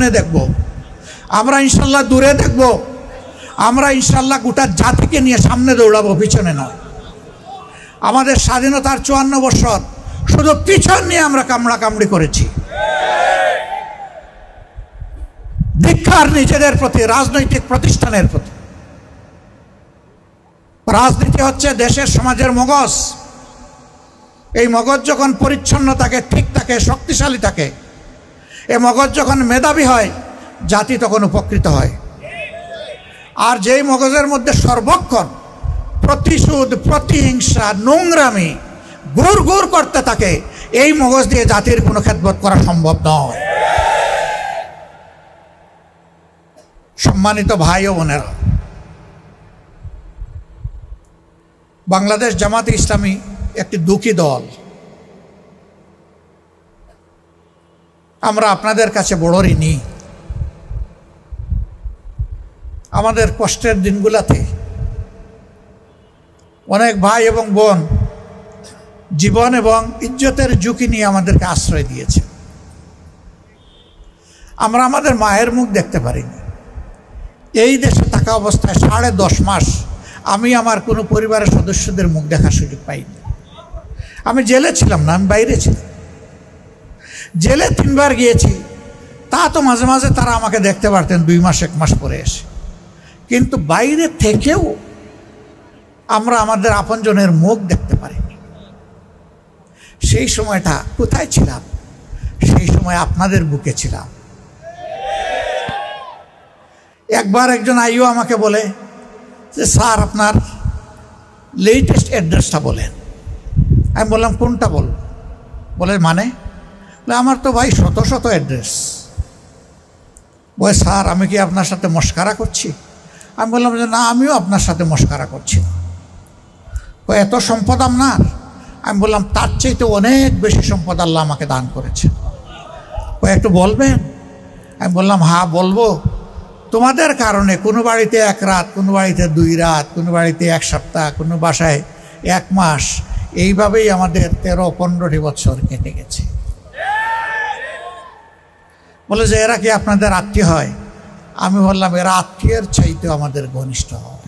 সামনে দেখব, আমরা ইনশাল্লাহ দূরে দেখব, আমরা ইনশাল্লাহ গোটা জাতিকে নিয়ে সামনে দৌড়াবো, পিছনে নয়। আমাদের স্বাধীনতার 54 বছর শুধু পিছন নিয়ে আমরা কামড়াকামড়ি করেছি। ধিক্কার নিজেদের প্রতি, রাজনৈতিক প্রতিষ্ঠানের প্রতি। রাজনীতি হচ্ছে দেশের সমাজের মগজ। এই মগজ যখন পরিচ্ছন্ন থাকে, ঠিক থাকে, শক্তিশালী থাকে, এই মগজ যখন মেধাবী হয়, জাতি তখন উপকৃত হয়। আর যেই মগজের মধ্যে সর্বক্ষণ প্রতিশোধ, প্রতিহিংসা, নোংরামি গুড় গুড় করতে থাকে, এই মগজ দিয়ে জাতির কোনো খেদমত করা সম্ভব নয়। সম্মানিত ভাই ও বোনেরা, বাংলাদেশ জামাতে ইসলামী একটি দুঃখী দল। আমরা আপনাদের কাছে বড় ঋণী। আমাদের কষ্টের দিনগুলোতে অনেক ভাই এবং বোন জীবন এবং ইজ্জতের ঝুঁকি নিয়ে আমাদেরকে আশ্রয় দিয়েছে। আমরা আমাদের মায়ের মুখ দেখতে পারিনি। এই দেশে থাকা অবস্থায় 10.5 মাস আমি আমার কোনো পরিবারের সদস্যদের মুখ দেখার সুযোগ পাইনি। আমি জেলে ছিলাম না, আমি বাইরে ছিলাম। জেলে 3 বার গিয়েছি, তা তো মাঝে মাঝে তারা আমাকে দেখতে পারতেন 2 মাস 1 মাস পরে এসে। কিন্তু বাইরে থেকেও আমরা আমাদের আপনজনের মুখ দেখতে পারিনি। সেই সময়টা কোথায় ছিলাম? সেই সময় আপনাদের বুকে ছিলাম। একবার একজন আইও আমাকে বলে যে স্যার আপনার লেটেস্ট অ্যাড্রেসটা বলেন। আমি বললাম কোনটা বলব? বলে মানে? আমার তো ভাই শত শত অ্যাড্রেস। বলে স্যার আমি কি আপনার সাথে মস্কারা করছি? আমি বললাম যে না, আমিও আপনার সাথে মস্কারা করছি না। এত সম্পদ আপনার? আমি বললাম তার চাইতে অনেক বেশি সম্পদ আল্লাহ আমাকে দান করেছে। একটু বলবেন? আমি বললাম হ্যাঁ বলবো। তোমাদের কারণে কোনো বাড়িতে 1 রাত, কোনো বাড়িতে 2 রাত, কোনো বাড়িতে 1 সপ্তাহ, কোনো বাসায় 1 মাস, এইভাবেই আমাদের 13-15টি বছর কেটে গেছে। বলে যে এরা কি আপনাদের আত্মীয় হয়? আমি বললাম এরা আত্মীয়ের চাইতে আমাদের ঘনিষ্ঠ হয়।